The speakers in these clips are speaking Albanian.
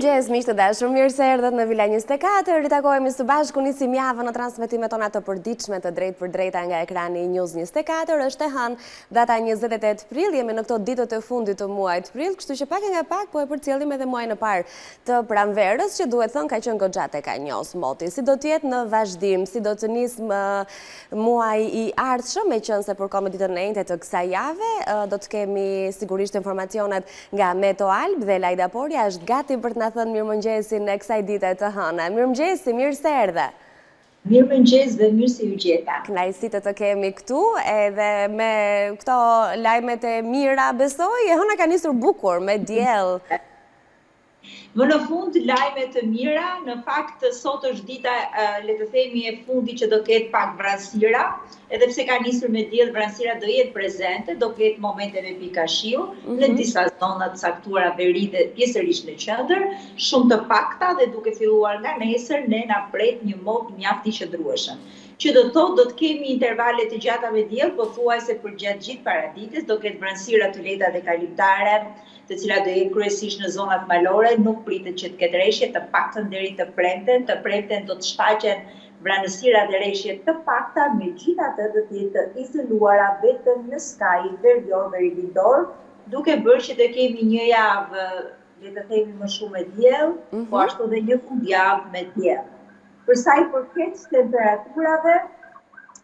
Mirëmëngjes, miq të dashur, mirë se erdhët në Vila 24. Ritakohemi së bashku, nisim javën në transmetimet tona të përditshme të drejt për drejta nga ekrani i News 24. Është e hënë data 28 prill, jemi në këto ditët e fundit të muajit prill, kështu që pak e nga pak po e përcjellim edhe muajin e parë të pranverës, që duhet thënë ka qenë goxha tek Anjos moti. Si do të jetë në vazhdim, si do të nisë muaji i ardhshëm, meqense përkohë me ditën e njëjtë të kësaj jave, do të kemi sigurisht informacionet nga Meto Alb dhe Lajda Porja është gati për të na thënë mirëmëngjesin e kësaj dite të hënë. Mirëmëngjesi, mirë se erdhe. Mirëmëngjes dhe mirë se ju gjeta. Kënaqësi të kemi këtu, edhe me këto lajmet e mira, besoj, e hëna ka nisur bukur me diell. Më në fund lajme të mira, në fakt sot është dita, le të themi, e fundit që do ketë pak vranësira, edhe pse ka nisur me diell, vranësira do jetë prezente, do ketë momente me pika shiu, në disa zona të caktuara veri dhe pjesërisht në qendër, shumë të pakta dhe duke filluar nga nesër ne na pret një mot mjaft i qëndrueshëm. Që do të kemi intervale të gjata me diell, pothuajse për gjatë gjithë paradites, do ketë vranësira të lehta dhe kaliptare, të cilat do jenë kryesisht në zonat malore, nuk pritet që të ketë reshje, të paktën deri të premten do të shfaqen vranësira dhe reshje të pakta, megjithatë do të jetë të izoluara vetëm në skajin verior verilindor, duke bërë që të kemi një javë, le të themi, më shumë me diell, po ashtu dhe një fundjavë me diell. Për sa i përket temperaturave,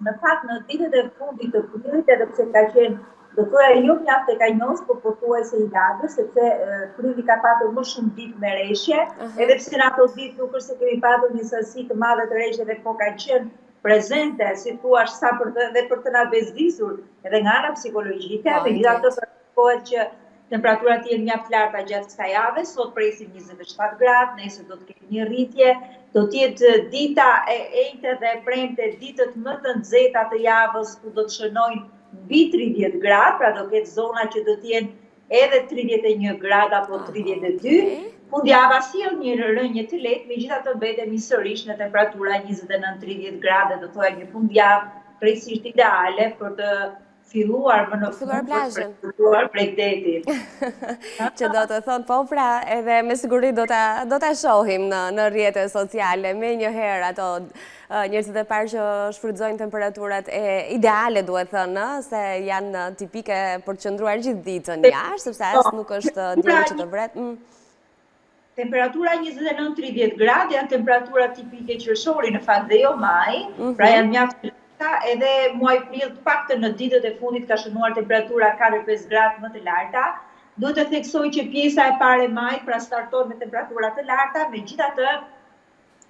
në fakt në ditët e fundit të prillit, edhe pse ka qenë, do thoya jo mjaft tek Anjos, por pothuajse i lagër, sepse prilli ka patur më shumë ditë me reshje, edhe pse në ato ditë nuk është se kemi patur një sasi të madhe të reshjeve, po kanë qenë prezente, si thua, sa për të na bezdisur, edhe nga ana psikologjike, megjithatë përkohet që temperaturat jenë mjaft larta gjatë kësaj jave, sot presim 27 gradë, nesër do të ketë një rritje, do të jetë dita e njëjtë dhe e premte, ditët më të nxehta të javës, ku do të shënojnë mbi 30 gradë, pra do ketë zona që do të jenë edhe 31 gradë apo 32. Fundjava sjell një rënje të lehtë, megjithatë mbetemi sërish në temperatura 29-30 gradë, do thoya një fundjavë krejtësisht ideale për të filluar më në fund për të Bregdetit. Që do të thonë, po pra, edhe me siguri do ta shohim në rrjetet sociale, me një herë ato njerëzit e parë që shfrytëzojnë temperaturat ideale, duhet thënë, se janë tipike për të qëndruar gjithë ditën jashtë, sepse as nuk është dielli që të vret. Temperatura 29-30 gradë janë temperatura tipike qershori, në fakt dhe jo maj, pra janë mjaft edhe muaj prill të paktën në ditët e fundit ka shënuar temperatura 4-5 gradë më të larta. Do të theksoj që pjesa e parë e majit pra starton me temperatura të larta, megjithatë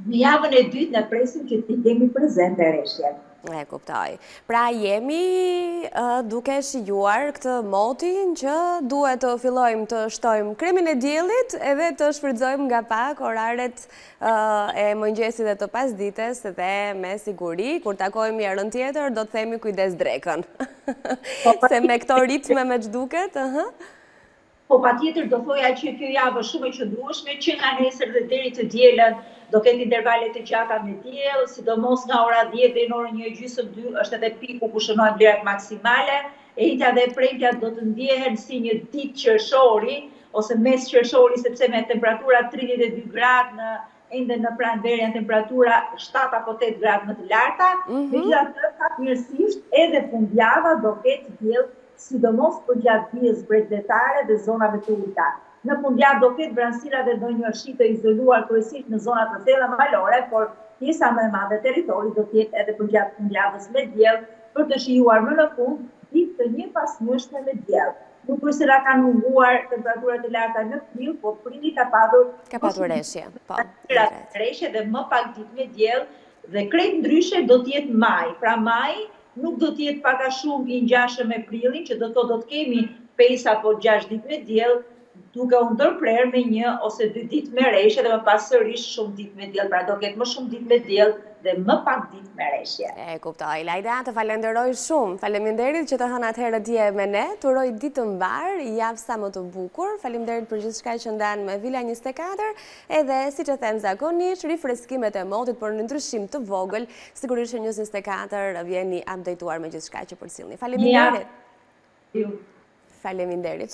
në javën e dytë ne presim që të kemi prezente reshje. E kuptoj. Pra jemi duke shijuar këtë motin që duhet të fillojmë të shtojmë kremin e diellit edhe të shfrytëzojmë nga pak oraret e mëngjesit dhe të pasdites dhe me siguri, kur takohemi herën tjetër, do të themi kujdes drekën. Se me këto ritme me ç'duket, Po patjetër do thoya që kjo javë shumë e qëndrueshme, që nga nesër dhe deri të dielën do ketë intervale të gjata me diell, sidomos nga ora 10 deri në orën 1:30 është edhe piku ku shënohen vlerat maksimale, e njëjta dhe e premtja do të ndjehen si një ditë qershori ose mes qershori, sepse me temperatura 32 gradë ende në pranverë janë temperatura 7 apo 8 gradë më të larta, megjithatë fatmirësisht edhe fundjava do ketë diell, sidomos për gjatë dijes bregdetare dhe zonave të ulta. Në fundjavë do ketë vranësira dhe ndonjë shi të izoluar kryesisht në zonat të thella malore, por pjesa më e madhe e territorit do të jetë edhe për gjatë fundjavës me diell, për të shijuar më në fund ditë të njëpasnjëshme me diell. Nuk është se na kanë munguar temperaturat e larta në prill, po prilli ka patur reshje. Reshje dhe më pak ditë me diell dhe krejt ndryshe do të jetë maj. Pra maj nuk do të jetë pak a shumë i ngjashëm me prillin, që do të kemi 5 apo 6 ditë me diell, duke u ndërprer me 1 ose 2 ditë me reshje dhe më pas sërish shumë ditë me diell, pra do ketë më shumë ditë me diell dhe më pak ditë me reshje. E kuptoj. Lajda, të falenderoj shumë. Faleminderit që të hënë atëherë dje me ne. Të uroj ditë të mbar, javë sa më të bukur. Faleminderit për gjithçka që ndan me Vila 24, edhe siç e them zakonisht, rifreskimet e motit për një ndryshim të vogël, sigurisht që News 24 vjen i updateuar me gjithçka që përcjellni. Faleminderit. Ju. Faleminderit.